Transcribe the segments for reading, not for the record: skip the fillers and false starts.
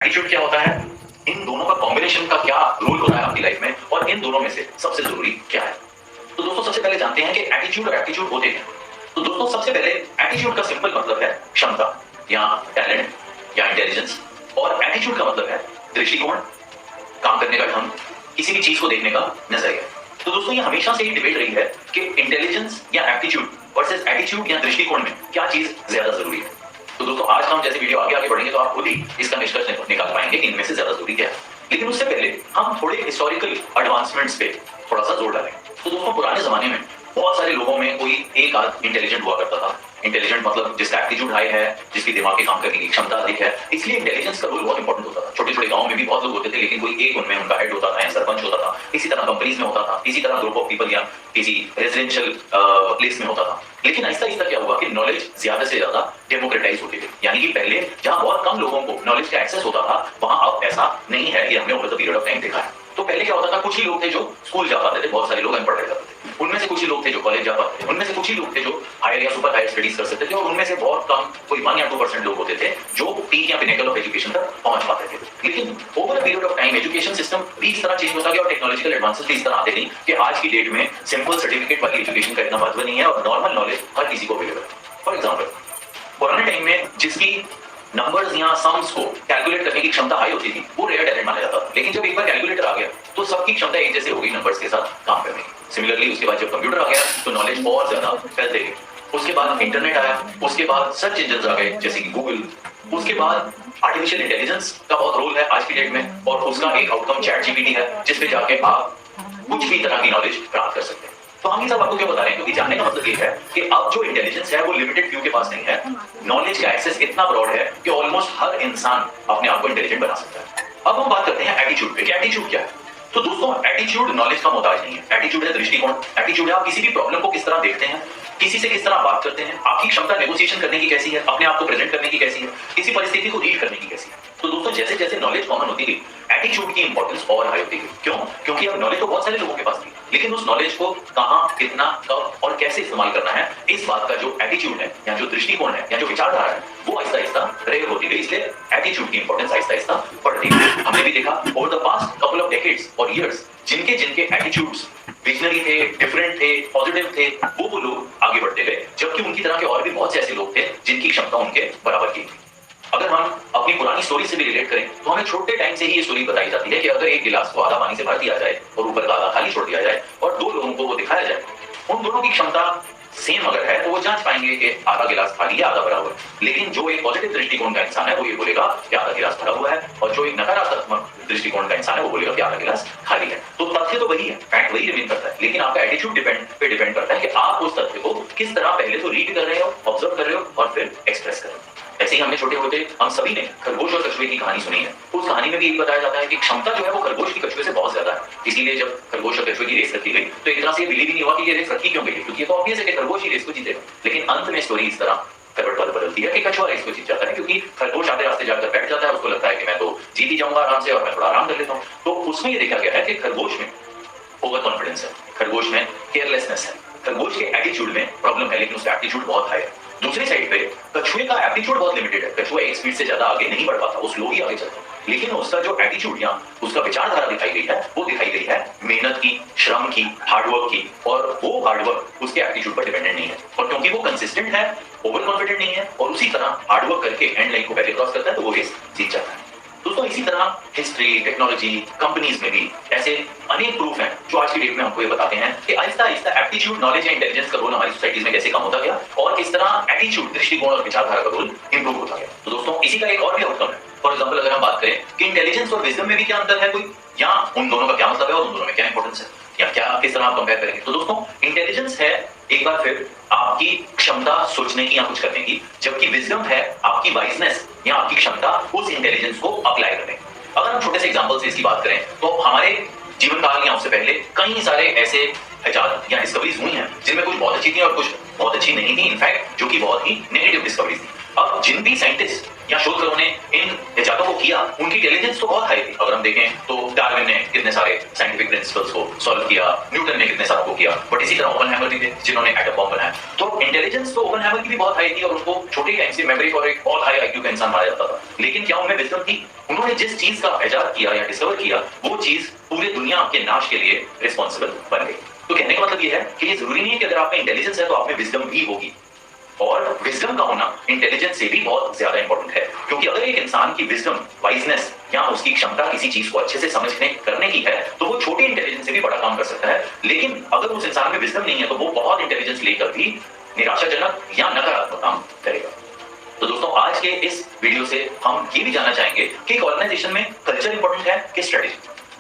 Attitude क्या होता है, इन दोनों का कॉम्बिनेशन का क्या रोल होता है आपकी लाइफ में और इन दोनों में से सबसे जरूरी क्या है। तो दोस्तों सबसे पहले जानते हैं कि एटीट्यूड और एप्टीट्यूड होते क्या। तो दोस्तों सबसे पहले एटीट्यूड का सिंपल मतलब है क्षमता या टैलेंट या इंटेलिजेंस, और एटीट्यूड का मतलब है दृष्टिकोण, काम करने का ढंग, किसी भी चीज को देखने का नजरिया। तो दोस्तों ये हमेशा से ही डिबेट रही है कि इंटेलिजेंस या एप्टीट्यूड वर्सेस एटीट्यूड या दृष्टिकोण में क्या चीज ज्यादा जरूरी है। तो दोस्तों आज हम जैसे वीडियो आगे आगे बढ़ेंगे तो आप खुद ही इसका निष्कर्ष निकाल पाएंगे कि इनमें से ज्यादा जरूरी क्या है। लेकिन उससे पहले हम थोड़े हिस्टोरिकल एडवांसमेंट्स पे थोड़ा सा जोर डालें। तो दोस्तों पुराने जमाने में बहुत सारे लोगों में कोई एक आध इंटेलिजेंट हुआ करता था। इंटेलिजेंट मतलब जिसका एप्टीट्यूड हाई है, जिसकी दिमाग के काम करने की क्षमता अधिक है, इसलिए इंटेलिजेंस का रोल बहुत इंपॉर्टेंट होता था। छोटे छोटे गांव में भी बहुत लोग होते थे, लेकिन कोई एक उनमें उनका हेड होता था या सरपंच होता था। इसी तरह कंपनीज में होता था, इसी तरह ग्रुप ऑफ पीपल या किसी रेजिडेंशियल प्लेस में होता था। लेकिन आहिस्ता आहिस्ता क्या हुआ कि नॉलेज ज्यादा से ज्यादा डेमोक्रेटाइज होती गई, यानी कि पहले जहां बहुत कम लोगों को नॉलेज का एक्सेस होता था, वहां अब ऐसा नहीं है। ये हमने over the period of time देखा है। तो पहले क्या होता था, कुछ ही लोग थे जो स्कूल जा पाते थे, बहुत सारे लोग अनपढ़ रह जाते थे। उनमें से कुछ ही लोग थे जो कॉलेज जा पाते थे, उनमें से कुछ ही लोग थे जो हायर या सुपर हायर स्टडीज कर सकते थे, और उनमें से बहुत कम कोई 1 या 2% लोग होते थे जो पीक या पिनेकल ऑफ एजुकेशन तक पहुंच पाते थे। लेकिन over the period of time education system भी इस तरह चेंज होता गया और टेक्नोलॉजिकल एडवांसेस भी इस तरह आते गए कि आज की डेट में सिंपल सर्टिफिकेट वाली एजुकेशन का इतना महत्व नहीं है और नॉर्मल नॉलेज हर किसी को अवेलेबल है। फॉर एग्जाम्पल, पुराने टाइम में जिसकी नंबर्स या सम्स को कैलकुलेट करने की क्षमता हाई होती थी वो रेयर टैलेंट माना जाता था। लेकिन जब एक बार कैलकुलेटर आ गया तो सबकी क्षमता एक जैसे हो गई नंबर्स के साथ काम करने की। सिमिलरली उसके बाद जब कंप्यूटर आ गया तो नॉलेज और ज्यादा फैलते गए। उसके बाद इंटरनेट आया, उसके बाद सर्च इंजन आ गए जैसे कि गूगल, उसके बाद आर्टिफिशियल इंटेलिजेंस का बहुत रोल है आज की डेट में, और उसका एक आउटकम चैट जीपीटी है जिसपे जाके आप कुछ भी तरह की नॉलेज प्राप्त कर सकते हैं। तो हम ये सब आपको क्यों बता रहे हैं, क्योंकि जानने का मतलब ये है कि अब जो इंटेलिजेंस है वो लिमिटेड फ्यू के पास नहीं है। नॉलेज का एक्सेस इतना ब्रॉड है कि ऑलमोस्ट हर इंसान अपने आप को इंटेलिजेंट बना सकता है। अब हम बात करते हैं एटीट्यूड पे कि एटीट्यूड क्या है। तो दोस्तों एटीट्यूड नॉलेज का मोहताज नहीं है। एटीट्यूड है दृष्टिकोण। एटीट्यूड है आप किसी भी प्रॉब्लम को किस तरह देखते हैं, किसी से किस तरह बात करते हैं, आपकी क्षमता नेगोशिएशन करने की कैसी है, अपने आप को प्रेजेंट करने की कैसी है, किसी परिस्थिति को रीड करने की कैसी है। तो दोस्तों जैसे जैसे नॉलेज कॉमन होती गई एटीट्यूड की इंपॉर्टेंस और हाई होती गई। क्यों? क्योंकि अब नॉलेज तो बहुत सारे लोगों के पास थी, लेकिन उस नॉलेज को कहां, कितना, कब और कैसे इस्तेमाल करना है, इस बात का जो एटीट्यूड है या जो दृष्टिकोण है या जो विचारधारा है वो आहिस्ता आहिस्ता रेयर होती गई। इसलिए एटीट्यूड की इंपॉर्टेंस आहिस्ता आहिस्ता बढ़ती गई। हमने भी देखा over the past couple of decades और ईयर्स जिनके जिनके एटीट्यूड्स विजनरी थे, डिफरेंट थे, पॉजिटिव थे, वो लोग आगे बढ़ते गए, जबकि उनकी तरह के और भी बहुत से ऐसे लोग थे जिनकी क्षमता उनके बराबर की। अगर हम अपनी पुरानी स्टोरी से भी रिलेट करें तो हमें छोटे टाइम से ही ये स्टोरी बताई जाती है कि अगर एक गिलास को आधा पानी से भर दिया जाए और ऊपर का आधा खाली छोड़ दिया जाए और दो लोगों को वो दिखाया जाए, उन दोनों की क्षमता सेम अगर है तो वो जांच पाएंगे कि आधा गिलास खाली है, आधा भरा हुआ है। लेकिन जो एक पॉजिटिव दृष्टिकोण का इंसान है वो ये बोलेगा कि आधा गिलास भरा हुआ है, और जो एक नकारात्मक दृष्टिकोण का इंसान है वो बोलेगा कि आधा गिलास खाली है। तो तथ्य तो वही है, फैक्ट वही रिमेन करता है, लेकिन आपका एटीट्यूड डिपेंड करता है कि आप उस तथ्य को किस तरह पहले तो रीड कर रहे हो, ऑब्जर्व कर रहे हो और फिर एक्सप्रेस कर रहे हो। ऐसे ही हमने छोटे होते हम सभी ने खरगोश और कछुए की कहानी सुनी है। उस कहानी में भी यही बताया जाता है कि क्षमता जो है वो खरगोश की कछुए से बहुत ज्यादा है। इसीलिए जब खरगोश और कछुए की रेस रखी गई तो एक तरह से बिलीव ही नहीं हुआ कि ये रेस रखी क्यों गई, क्योंकि ये तो ऑब्वियस है कि खरगोश ही रेस को जीतेगा। लेकिन अंत में स्टोरी इस तरह करवट बदलती है कि कछुआ रेस को जीत जाता है, क्योंकि खरगोश आधे रास्ते जाकर बैठ जाता है, उसको लगता है कि मैं तो जीत ही जाऊंगा आराम से और मैं थोड़ा आराम कर लेता हूँ। तो उसमें ये देखा गया है कि खरगोश में ओवर कॉन्फिडेंस है, खरगोश में केयरलेसनेस है, खरगोश के एटीट्यूड में प्रॉब्लम है, लेकिन उसका एटीट्यूड बहुत हाई है। दूसरी साइड पे कछुए का एटीट्यूड बहुत लिमिटेड है, कछुआ एक स्पीड से ज्यादा आगे नहीं बढ़ पाता, वो स्लो ही आगे चलता है। लेकिन उसका जो एटीट्यूड या उसका विचारधारा दिखाई गई है वो दिखाई गई है मेहनत की, श्रम की, हार्डवर्क की, और वो हार्डवर्क उसके एटीट्यूड पर डिपेंडेंट नहीं है। और क्योंकि वो कंसिस्टेंट है, ओवर कॉन्फिडेंट नहीं है और उसी तरह हार्डवर्क करके एंड लाइन को पहले क्रॉस करता है, तो वो रेस जीत जाता है। दोस्तों इसी तरह हिस्ट्री, टेक्नोलॉजी, कंपनीज में भी ऐसे अनेक प्रूफ हैं जो आज की डेट में हमको ये बताते हैं कि आहिस्ता आहिस्ता एप्टीट्यूड, नॉलेज या इंटेलिजेंस का रोल हमारी सोसाइटीज में कैसे कम होता गया और किस तरह एटीट्यूड, दृष्टिकोण और विचारधारा का रोल इंप्रूव होता गया। तो दोस्तों इसी का एक और भी आउटकम है। फॉर एग्जाम्पल अगर हम बात करें कि इंटेलिजेंस और विजडम में भी क्या अंतर है कोई, या उन दोनों का क्या मतलब है और उन दोनों में क्या इंपॉर्टेंस है, या क्या किस तरह आप कंपेयर करेंगे। तो दोस्तों इंटेलिजेंस है एक बार फिर आपकी क्षमता सोचने की या कुछ करने की, जबकि विजडम है आपकी वाइजनेस या आपकी क्षमता उस इंटेलिजेंस को अप्लाई करने की। अगर हम छोटे से एग्जांपल से इसकी बात करें तो हमारे जीवन काल या उससे पहले कई सारे ऐसे इजाद या डिस्कवरीज हुई हैं जिनमें कुछ बहुत अच्छी थी और कुछ बहुत अच्छी नहीं थी, इनफैक्ट जो कि बहुत ही नेगेटिव डिस्कवरीज थी। अब जिन भी साइंटिस्ट या शोधकर्ताओं ने इन इजादों को किया उनकी इंटेलिजेंस तो बहुत हाई थी। अगर हम देखें तो डार्विन ने कितने सारे साइंटिफिक प्रिंसिपल्स को सॉल्व किया, न्यूटन ने कितने सारों को किया, बट इसी तरह ओपनहाइमर भी थे जिन्होंने एटम बॉम्ब बनाया। तो इंटेलिजेंस तो ओपनहाइमर की भी बहुत हाई थी और उनको छोटे टाइम से मेमोरी और एक बहुत हाई आईक्यू का इंसान माना जाता था। लेकिन क्या उनमें विजडम थी? उन्होंने जिस चीज का इजाद किया या डिस्कवर किया वो चीज पूरे दुनिया के नाश के लिए रिस्पॉन्सिबल बन गई। तो कहने का मतलब ये है कि ये जरूरी नहीं है कि अगर आप में इंटेलिजेंस है तो आप में विजडम भी होगी, और विजडम का होना इंटेलिजेंस से भी बहुत ज्यादा इंपॉर्टेंट है। क्योंकि अगर एक इंसान की विजडम, वाइजनेस या उसकी क्षमता किसी चीज को अच्छे से समझने करने की है तो वो छोटे इंटेलिजेंस से भी बड़ा काम कर सकता है। लेकिन अगर उस इंसान में विजडम नहीं है तो वो बहुत इंटेलिजेंस लेकर भी निराशाजनक या नकारात्मक काम करेगा। तो दोस्तों आज के इस वीडियो से हम ये भी जानना चाहेंगे कि एक ऑर्गेनाइजेशन में कल्चर इंपॉर्टेंट है कि स्ट्रेटेजी।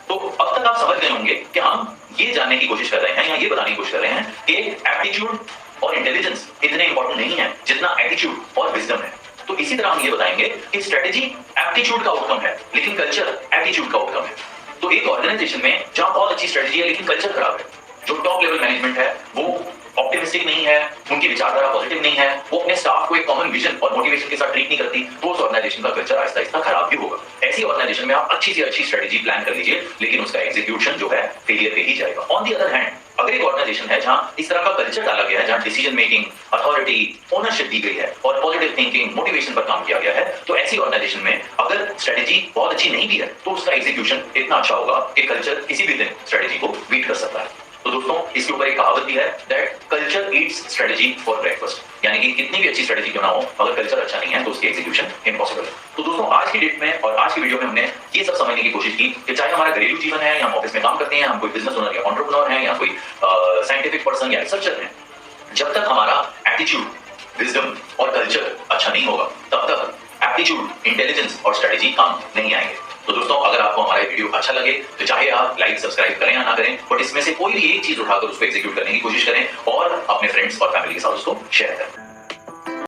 तो अब तक आप समझ गए होंगे कि हम ये जानने की कोशिश कर रहे हैं या ये बताने की कोशिश कर रहे हैं कि एप्टीट्यूड और इंटेलिजेंस इतने इंपॉर्टेंट नहीं है जितना एटीट्यूड और विजडम है। तो इसी तरह हम ये बताएंगे कि स्ट्रेटेजी एप्टीट्यूड का आउटकम है लेकिन कल्चर एटीट्यूड का आउटकम है। तो एक ऑर्गेनाइजेशन में जहां बहुत अच्छी स्ट्रेटेजी है लेकिन कल्चर खराब है, जो टॉप लेवल मैनेजमेंट है वो ऑप्टिमिस्टिक नहीं है, उनकी विचारधारा पॉजिटिव नहीं है, वो अपने स्टाफ को एक कॉमन विजन और मोटिवेशन के साथ ट्रीट नहीं करती, तो उस ऑर्गेनाइजेशन का कल्चर आहिस्ता आहिस्ता खराब भी होगा। ऐसी ऑर्गेनाइजेशन में आप अच्छी से अच्छी स्ट्रेटेजी प्लान कर लीजिए लेकिन उसका एग्जीक्यूशन जो है फेलियर पे ही जाएगा। ऑन दी अदर हैंड अगर एक ऑर्गेनाइजेशन है जहां इस तरह का कल्चर डाला गया है, जहां डिसीजन मेकिंग, अथॉरिटी, ओनरशिप दी गई है और पॉजिटिव थिंकिंग, मोटिवेशन पर काम किया गया है, तो ऐसी ऑर्गेनाइजेशन में अगर स्ट्रेटेजी बहुत अच्छी नहीं भी है तो उसका एग्जीक्यूशन इतना अच्छा होगा कि कल्चर किसी भी दिन स्ट्रेटेजी को बीट कर सकता है। तो दोस्तों इसके ऊपर एक कहावत भी है that culture Yeats strategy for breakfast, यानी कि कितनी भी अच्छी स्ट्रेटेजी क्यों ना हो अगर कल्चर अच्छा नहीं है तो उसकी एग्जीक्यूशन इम्पॉसिबल है। तो दोस्तों आज की डेट में और आज की वीडियो में हमने ये सब समझने की कोशिश की कि चाहे हमारा घरेलू जीवन है या हम ऑफिस में काम करते हैं, हम कोई बिजनेस ओनर या एंटरप्रेन्योर हैं या कोई साइंटिफिक पर्सन या रिसर्चर है, जब तक हमारा एटीट्यूड, विजडम और कल्चर अच्छा नहीं होगा तब तक एप्टीट्यूड, इंटेलिजेंस और स्ट्रेटेजी काम नहीं आएंगे। तो दोस्तों अगर आपको हमारा वीडियो अच्छा लगे तो चाहे आप लाइक सब्सक्राइब करें या ना करें, बट इसमें से कोई भी एक चीज उठाकर उसको एग्जीक्यूट करने की कोशिश करें और अपने फ्रेंड्स और फैमिली के साथ उसको शेयर करें।